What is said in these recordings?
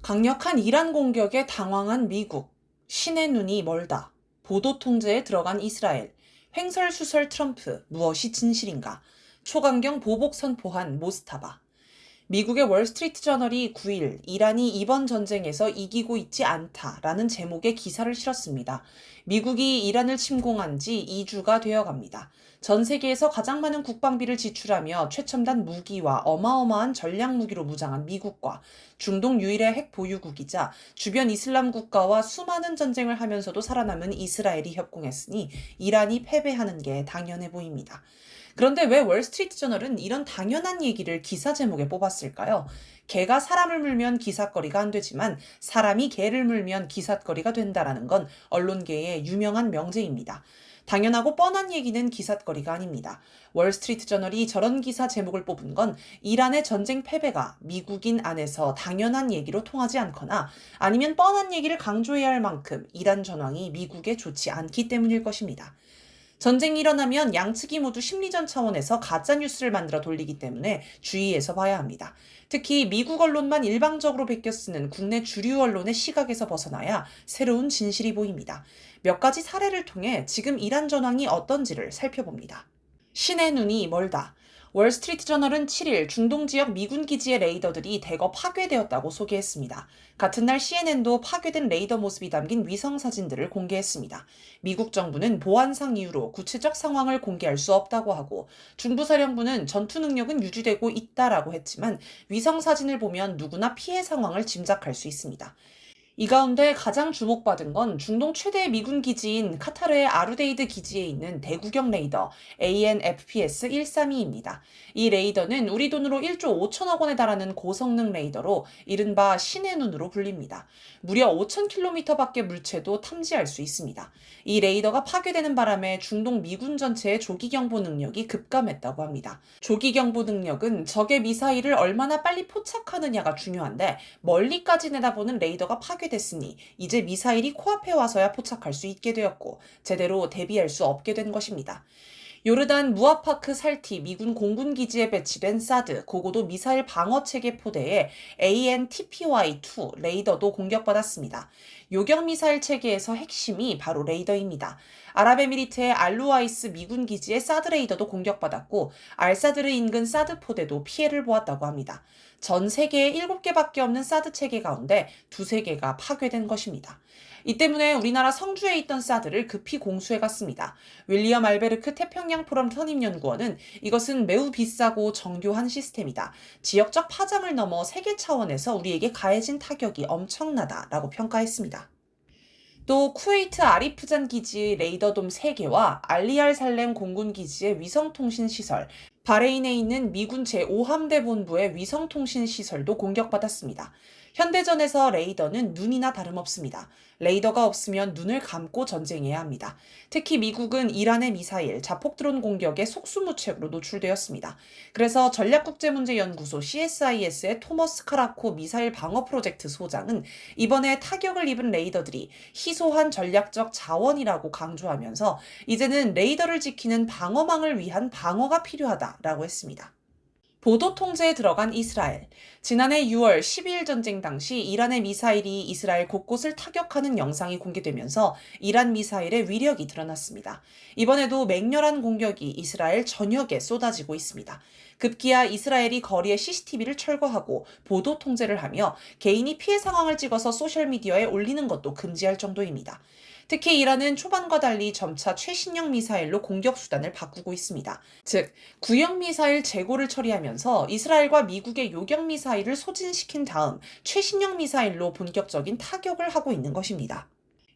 강력한 이란 공격에 당황한 미국, 신의 눈이 멀다, 보도 통제에 들어간 이스라엘, 횡설수설 트럼프, 무엇이 진실인가, 초강경 보복 선포한 모스타바. 미국의 월스트리트 저널이 9일 이란이 이번 전쟁에서 이기고 있지 않다라는 제목의 기사를 실었습니다. 미국이 이란을 침공한 지 2주가 되어갑니다. 전 세계에서 가장 많은 국방비를 지출하며 최첨단 무기와 어마어마한 전략 무기로 무장한 미국과 중동 유일의 핵 보유국이자 주변 이슬람 국가와 수많은 전쟁을 하면서도 살아남은 이스라엘이 협공했으니 이란이 패배하는 게 당연해 보입니다. 그런데 왜 월스트리트 저널은 이런 당연한 얘기를 기사 제목에 뽑았을까요? 개가 사람을 물면 기사거리가 안 되지만 사람이 개를 물면 기사거리가 된다라는 건 언론계의 유명한 명제입니다. 당연하고 뻔한 얘기는 기사거리가 아닙니다. 월스트리트 저널이 저런 기사 제목을 뽑은 건 이란의 전쟁 패배가 미국인 안에서 당연한 얘기로 통하지 않거나 아니면 뻔한 얘기를 강조해야 할 만큼 이란 전황이 미국에 좋지 않기 때문일 것입니다. 전쟁이 일어나면 양측이 모두 심리전 차원에서 가짜뉴스를 만들어 돌리기 때문에 주의해서 봐야 합니다. 특히 미국 언론만 일방적으로 베껴 쓰는 국내 주류 언론의 시각에서 벗어나야 새로운 진실이 보입니다. 몇 가지 사례를 통해 지금 이란 전황이 어떤지를 살펴봅니다. 신의 눈이 멀다. 월스트리트 저널은 7일 중동 지역 미군 기지의 레이더들이 대거 파괴되었다고 소개했습니다. 같은 날 CNN도 파괴된 레이더 모습이 담긴 위성 사진들을 공개했습니다. 미국 정부는 보안상 이유로 구체적 상황을 공개할 수 없다고 하고 중부사령부는 전투 능력은 유지되고 있다라고 했지만 위성 사진을 보면 누구나 피해 상황을 짐작할 수 있습니다. 이 가운데 가장 주목받은 건 중동 최대의 미군 기지인 카타르의 아루데이드 기지에 있는 대구경 레이더 AN/FPS-132입니다. 이 레이더는 우리 돈으로 1조 5천억 원에 달하는 고성능 레이더로 이른바 신의 눈으로 불립니다. 무려 5,000km 밖의 물체도 탐지할 수 있습니다. 이 레이더가 파괴되는 바람에 중동 미군 전체의 조기경보 능력이 급감했다고 합니다. 조기경보 능력은 적의 미사일을 얼마나 빨리 포착하느냐가 중요한데 멀리까지 내다보는 레이더가 파괴됐으니 이제 미사일이 코앞에 와서야 포착할 수 있게 되었고 제대로 대비할 수 없게 된 것입니다. 요르단 무아파크 살티 미군 공군 기지에 배치된 사드 고고도 미사일 방어 체계 포대의 AN/TPY-2 레이더도 공격받았습니다. 요격 미사일 체계에서 핵심이 바로 레이더입니다. 아랍에미리트의 알루아이스 미군 기지의 사드 레이더도 공격받았고 알사드르 인근 사드 포대도 피해를 보았다고 합니다. 전 세계에 7개밖에 없는 사드 체계 가운데 2~3개가 파괴된 것입니다. 이 때문에 우리나라 성주에 있던 사드를 급히 공수해 갔습니다. 윌리엄 알베르크 태평양 포럼 선임연구원은 이것은 매우 비싸고 정교한 시스템이다. 지역적 파장을 넘어 세계 차원에서 우리에게 가해진 타격이 엄청나다라고 평가했습니다. 또 쿠웨이트 아리프잔 기지의 레이더돔 3개와 알리알 살렘 공군 기지의 위성통신 시설, 바레인에 있는 미군 제5함대 본부의 위성통신 시설도 공격받았습니다. 현대전에서 레이더는 눈이나 다름없습니다. 레이더가 없으면 눈을 감고 전쟁해야 합니다. 특히 미국은 이란의 미사일, 자폭 드론 공격에 속수무책으로 노출되었습니다. 그래서 전략국제문제연구소 CSIS의 토머스 카라코 미사일 방어 프로젝트 소장은 이번에 타격을 입은 레이더들이 희소한 전략적 자원이라고 강조하면서 이제는 레이더를 지키는 방어망을 위한 방어가 필요하다라고 했습니다. 보도 통제에 들어간 이스라엘. 지난해 6월 12일 전쟁 당시 이란의 미사일이 이스라엘 곳곳을 타격하는 영상이 공개되면서 이란 미사일의 위력이 드러났습니다. 이번에도 맹렬한 공격이 이스라엘 전역에 쏟아지고 있습니다. 급기야 이스라엘이 거리에 CCTV를 철거하고 보도 통제를 하며 개인이 피해 상황을 찍어서 소셜미디어에 올리는 것도 금지할 정도입니다. 특히 이란은 초반과 달리 점차 최신형 미사일로 공격 수단을 바꾸고 있습니다. 즉, 구형 미사일 재고를 처리하면서 이스라엘과 미국의 요격 미사일을 소진시킨 다음 최신형 미사일로 본격적인 타격을 하고 있는 것입니다.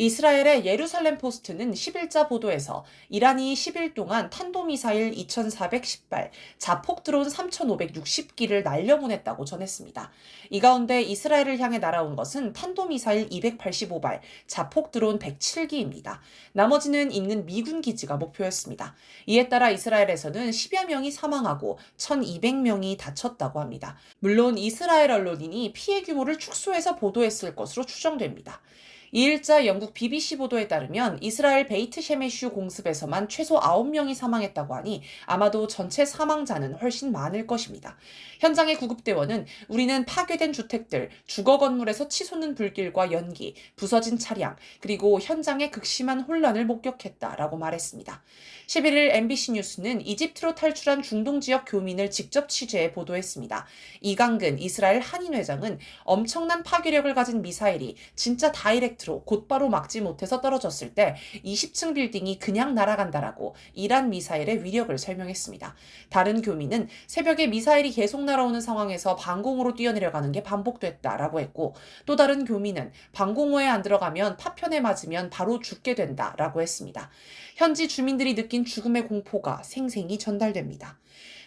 이스라엘의 예루살렘 포스트는 10일자 보도에서 이란이 10일 동안 탄도미사일 2,410발, 자폭 드론 3,560기를 날려보냈다고 전했습니다. 이 가운데 이스라엘을 향해 날아온 것은 탄도미사일 285발, 자폭 드론 107기입니다. 나머지는 인근 미군 기지가 목표였습니다. 이에 따라 이스라엘에서는 10여 명이 사망하고 1,200명이 다쳤다고 합니다. 물론 이스라엘 언론인이 피해 규모를 축소해서 보도했을 것으로 추정됩니다. 이 일자 영국 BBC 보도에 따르면 이스라엘 베이트 셰메슈 공습에서만 최소 9명이 사망했다고 하니 아마도 전체 사망자는 훨씬 많을 것입니다. 현장의 구급대원은 우리는 파괴된 주택들, 주거 건물에서 치솟는 불길과 연기, 부서진 차량, 그리고 현장의 극심한 혼란을 목격했다라고 말했습니다. 11일 MBC 뉴스는 이집트로 탈출한 중동 지역 교민을 직접 취재해 보도했습니다. 이강근 이스라엘 한인회장은 엄청난 파괴력을 가진 미사일이 진짜 다이렉트로 곧바로 막지 못해서 떨어졌을 때 20층 빌딩이 그냥 날아간다라고 이란 미사일의 위력을 설명했습니다. 다른 교민은 새벽에 미사일이 계속 날아오는 상황에서 방공호로 뛰어내려가는 게 반복됐다라고 했고, 또 다른 교민은 방공호에 안 들어가면 파편에 맞으면 바로 죽게 된다라고 했습니다. 현지 주민들이 느낀 죽음의 공포가 생생히 전달됩니다.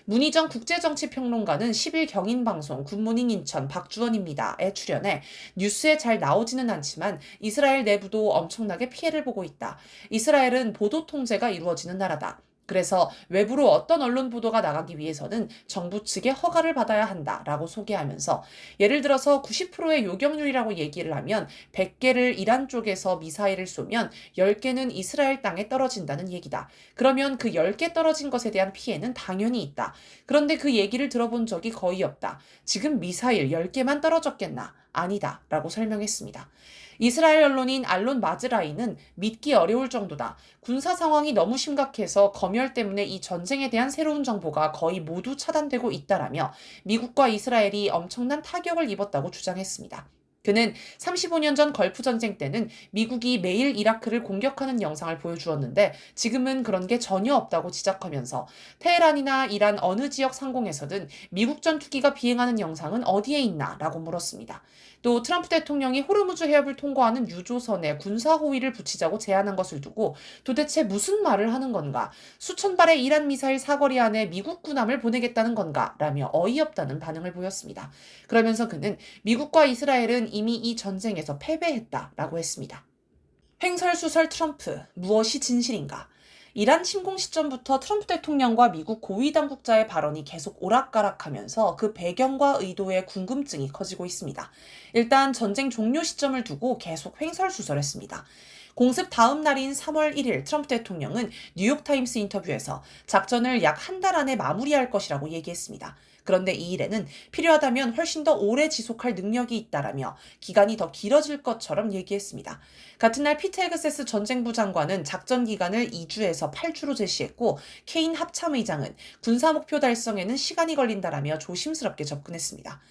문희정 국제정치평론가는 10일 경인방송 굿모닝 인천 박주원입니다에 출연해 뉴스에 잘 나오지는 않지만 이스라엘 내부도 엄청나게 피해를 보고 있다. 이스라엘은 보도 통제가 이루어지는 나라다. 그래서 외부로 어떤 언론 보도가 나가기 위해서는 정부 측의 허가를 받아야 한다라고 소개하면서 예를 들어서 90%의 요격률이라고 얘기를 하면 100개를 이란 쪽에서 미사일을 쏘면 10개는 이스라엘 땅에 떨어진다는 얘기다. 그러면 그 10개 떨어진 것에 대한 피해는 당연히 있다. 그런데 그 얘기를 들어본 적이 거의 없다. 지금 미사일 10개만 떨어졌겠나? 아니다. 라고 설명했습니다. 이스라엘 언론인 알론 마즈라이는 믿기 어려울 정도다. 군사 상황이 너무 심각해서 검열 때문에 이 전쟁에 대한 새로운 정보가 거의 모두 차단되고 있다라며 미국과 이스라엘이 엄청난 타격을 입었다고 주장했습니다. 그는 35년 전 걸프 전쟁 때는 미국이 매일 이라크를 공격하는 영상을 보여주었는데 지금은 그런 게 전혀 없다고 지적하면서 테헤란이나 이란 어느 지역 상공에서든 미국 전투기가 비행하는 영상은 어디에 있나 라고 물었습니다. 또 트럼프 대통령이 호르무즈 해협을 통과하는 유조선에 군사 호위를 붙이자고 제안한 것을 두고 도대체 무슨 말을 하는 건가? 수천 발의 이란 미사일 사거리 안에 미국 군함을 보내겠다는 건가? 라며 어이없다는 반응을 보였습니다. 그러면서 그는 미국과 이스라엘은 이미 이 전쟁에서 패배했다라고 했습니다. 횡설수설 트럼프, 무엇이 진실인가? 이란 침공 시점부터 트럼프 대통령과 미국 고위 당국자의 발언이 계속 오락가락하면서 그 배경과 의도에 궁금증이 커지고 있습니다. 일단 전쟁 종료 시점을 두고 계속 횡설수설했습니다. 공습 다음 날인 3월 1일 트럼프 대통령은 뉴욕타임스 인터뷰에서 작전을 약 한 달 안에 마무리할 것이라고 얘기했습니다. 그런데 이 일에는 필요하다면 훨씬 더 오래 지속할 능력이 있다라며 기간이 더 길어질 것처럼 얘기했습니다. 같은 날 피트 헤그세스 전쟁부 장관은 작전 기간을 2주에서 8주로 제시했고 케인 합참의장은 군사 목표 달성에는 시간이 걸린다라며 조심스럽게 접근했습니다.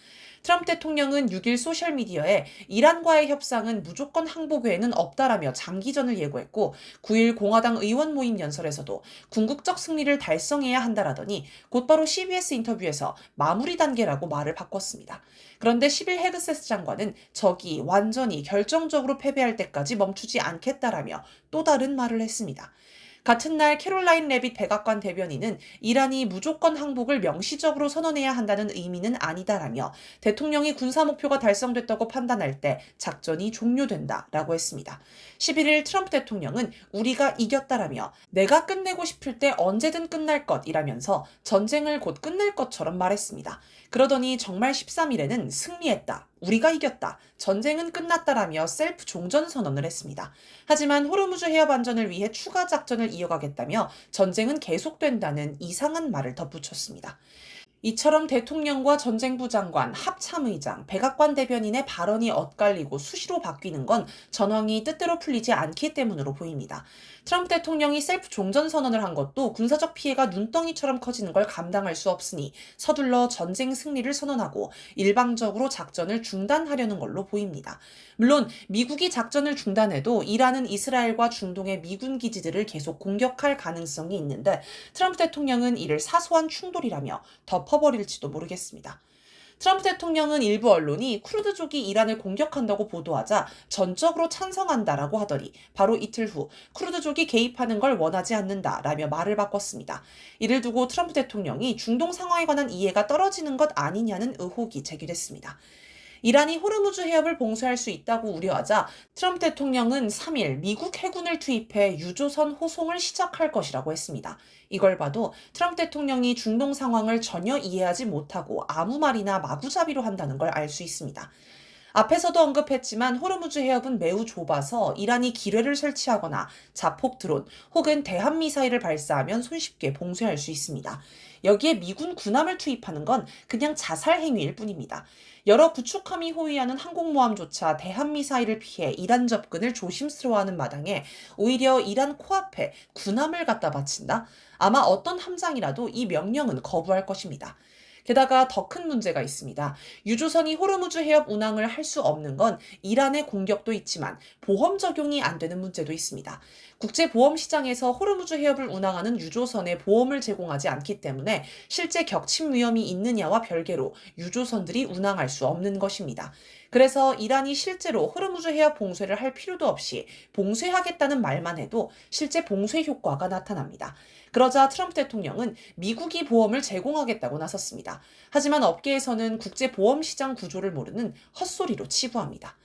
트럼프 대통령은 6일 소셜미디어에 이란과의 협상은 무조건 항복 외에는 없다라며 장기전을 예고했고 9일 공화당 의원 모임 연설에서도 궁극적 승리를 달성해야 한다라더니 곧바로 CBS 인터뷰에서 마무리 단계라고 말을 바꿨습니다. 그런데 10일 헤그세스 장관은 적이 완전히 결정적으로 패배할 때까지 멈추지 않겠다라며 또 다른 말을 했습니다. 같은 날 캐롤라인 레빗 백악관 대변인은 이란이 무조건 항복을 명시적으로 선언해야 한다는 의미는 아니다라며 대통령이 군사 목표가 달성됐다고 판단할 때 작전이 종료된다라고 했습니다. 11일 트럼프 대통령은 우리가 이겼다라며 내가 끝내고 싶을 때 언제든 끝날 것이라면서 전쟁을 곧 끝낼 것처럼 말했습니다. 그러더니 정말 13일에는 승리했다. 우리가 이겼다. 전쟁은 끝났다라며 셀프 종전 선언을 했습니다. 하지만 호르무즈 해협 안전을 위해 추가 작전을 이어가겠다며 전쟁은 계속된다는 이상한 말을 덧붙였습니다. 이처럼 대통령과 전쟁부 장관, 합참의장, 백악관 대변인의 발언이 엇갈리고 수시로 바뀌는 건 전황이 뜻대로 풀리지 않기 때문으로 보입니다. 트럼프 대통령이 셀프 종전 선언을 한 것도 군사적 피해가 눈덩이처럼 커지는 걸 감당할 수 없으니 서둘러 전쟁 승리를 선언하고 일방적으로 작전을 중단하려는 걸로 보입니다. 물론 미국이 작전을 중단해도 이란은 이스라엘과 중동의 미군 기지들을 계속 공격할 가능성이 있는데 트럼프 대통령은 이를 사소한 충돌이라며 덮어버릴지도 모르겠습니다. 트럼프 대통령은 일부 언론이 쿠르드족이 이란을 공격한다고 보도하자 전적으로 찬성한다라고 하더니 바로 이틀 후 쿠르드족이 개입하는 걸 원하지 않는다라며 말을 바꿨습니다. 이를 두고 트럼프 대통령이 중동 상황에 관한 이해가 떨어지는 것 아니냐는 의혹이 제기됐습니다. 이란이 호르무즈 해협을 봉쇄할 수 있다고 우려하자 트럼프 대통령은 3일 미국 해군을 투입해 유조선 호송을 시작할 것이라고 했습니다. 이걸 봐도 트럼프 대통령이 중동 상황을 전혀 이해하지 못하고 아무 말이나 마구잡이로 한다는 걸 알 수 있습니다. 앞에서도 언급했지만 호르무즈 해협은 매우 좁아서 이란이 기뢰를 설치하거나 자폭 드론 혹은 대함 미사일을 발사하면 손쉽게 봉쇄할 수 있습니다. 여기에 미군 군함을 투입하는 건 그냥 자살 행위일 뿐입니다. 여러 구축함이 호위하는 항공모함조차 대함 미사일을 피해 이란 접근을 조심스러워하는 마당에 오히려 이란 코앞에 군함을 갖다 바친다? 아마 어떤 함장이라도 이 명령은 거부할 것입니다. 게다가 더 큰 문제가 있습니다. 유조선이 호르무즈 해협 운항을 할 수 없는 건 이란의 공격도 있지만 보험 적용이 안 되는 문제도 있습니다. 국제 보험 시장에서 호르무즈 해협을 운항하는 유조선에 보험을 제공하지 않기 때문에 실제 격침 위험이 있느냐와 별개로 유조선들이 운항할 수 없는 것입니다. 그래서 이란이 실제로 호르무즈 해협 봉쇄를 할 필요도 없이 봉쇄하겠다는 말만 해도 실제 봉쇄 효과가 나타납니다. 그러자 트럼프 대통령은 미국이 보험을 제공하겠다고 나섰습니다. 하지만 업계에서는 국제 보험 시장 구조를 모르는 헛소리로 치부합니다.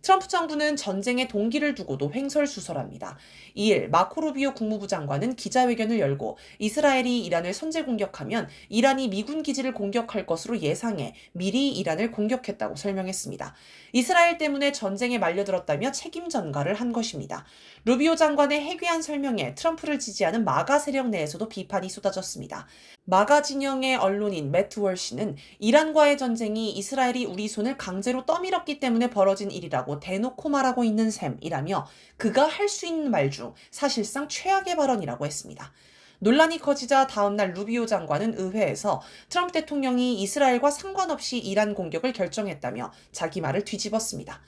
트럼프 정부는 전쟁의 동기를 두고도 횡설수설합니다. 2일 마코 루비오 국무부 장관은 기자회견을 열고 이스라엘이 이란을 선제 공격하면 이란이 미군 기지를 공격할 것으로 예상해 미리 이란을 공격했다고 설명했습니다. 이스라엘 때문에 전쟁에 말려들었다며 책임 전가를 한 것입니다. 루비오 장관의 해괴한 설명에 트럼프를 지지하는 마가 세력 내에서도 비판이 쏟아졌습니다. 마가 진영의 언론인 매트 월시는 이란과의 전쟁이 이스라엘이 우리 손을 강제로 떠밀었기 때문에 벌어진 일이라고 대놓고 말하고 있는 셈이라며 그가 할 수 있는 말 중 사실상 최악의 발언이라고 했습니다. 논란이 커지자 다음날 루비오 장관은 의회에서 트럼프 대통령이 이스라엘과 상관없이 이란 공격을 결정했다며 자기 말을 뒤집었습니다.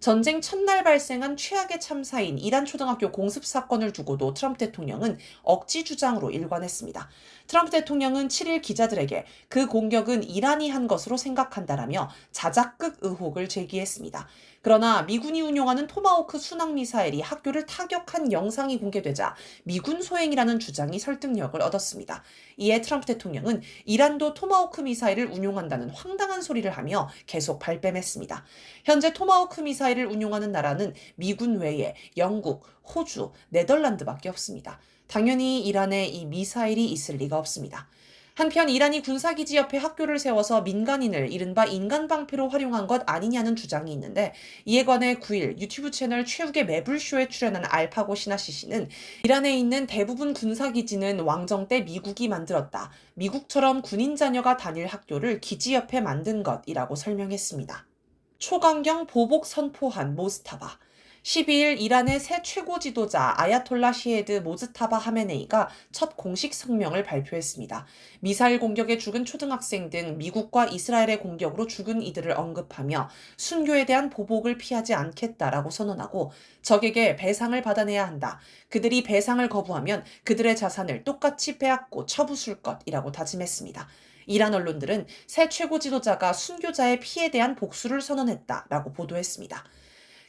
전쟁 첫날 발생한 최악의 참사인 이란 초등학교 공습 사건을 두고도 트럼프 대통령은 억지 주장으로 일관했습니다. 트럼프 대통령은 7일 기자들에게 그 공격은 이란이 한 것으로 생각한다라며 자작극 의혹을 제기했습니다. 그러나 미군이 운용하는 토마호크 순항미사일이 학교를 타격한 영상이 공개되자 미군 소행이라는 주장이 설득력을 얻었습니다. 이에 트럼프 대통령은 이란도 토마호크 미사일을 운용한다는 황당한 소리를 하며 계속 발뺌했습니다. 현재 토마호크 미사일을 운용하는 나라는 미군 외에 영국, 호주, 네덜란드밖에 없습니다. 당연히 이란에 이 미사일이 있을 리가 없습니다. 한편 이란이 군사기지 옆에 학교를 세워서 민간인을 이른바 인간방패로 활용한 것 아니냐는 주장이 있는데 이에 관해 9일 유튜브 채널 최욱의 매불쇼에 출연한 알파고 시나시 씨는 이란에 있는 대부분 군사기지는 왕정 때 미국이 만들었다. 미국처럼 군인 자녀가 다닐 학교를 기지 옆에 만든 것이라고 설명했습니다. 초강경 보복 선포한 모스타바. 12일 이란의 새 최고 지도자 아야톨라 시헤드 모즈타바 하메네이가 첫 공식 성명을 발표했습니다. 미사일 공격에 죽은 초등학생 등 미국과 이스라엘의 공격으로 죽은 이들을 언급하며 순교에 대한 보복을 피하지 않겠다라고 선언하고 적에게 배상을 받아내야 한다. 그들이 배상을 거부하면 그들의 자산을 똑같이 빼앗고 쳐부술 것이라고 다짐했습니다. 이란 언론들은 새 최고 지도자가 순교자의 피해에 대한 복수를 선언했다라고 보도했습니다.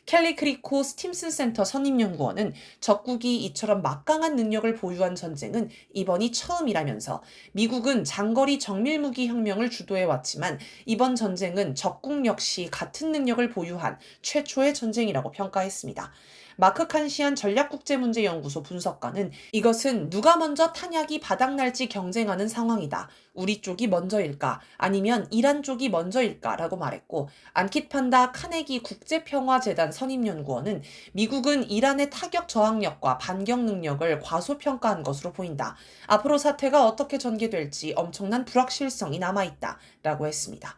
켈리 크리코 스팀슨 센터 선임연구원은 적국이 이처럼 막강한 능력을 보유한 전쟁은 이번이 처음이라면서 미국은 장거리 정밀무기 혁명을 주도해왔지만 이번 전쟁은 적국 역시 같은 능력을 보유한 최초의 전쟁이라고 평가했습니다. 마크 칸시안 전략국제문제연구소 분석가는 이것은 누가 먼저 탄약이 바닥날지 경쟁하는 상황이다. 우리 쪽이 먼저일까? 아니면 이란 쪽이 먼저일까?라고 말했고 안킷 판다 카네기 국제평화재단 선임연구원은 미국은 이란의 타격 저항력과 반격 능력을 과소평가한 것으로 보인다. 앞으로 사태가 어떻게 전개될지 엄청난 불확실성이 남아있다라고 했습니다.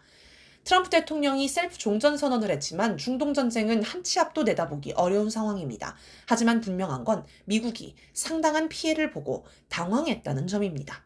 트럼프 대통령이 셀프 종전 선언을 했지만 중동 전쟁은 한 치 앞도 내다보기 어려운 상황입니다. 하지만 분명한 건 미국이 상당한 피해를 보고 당황했다는 점입니다.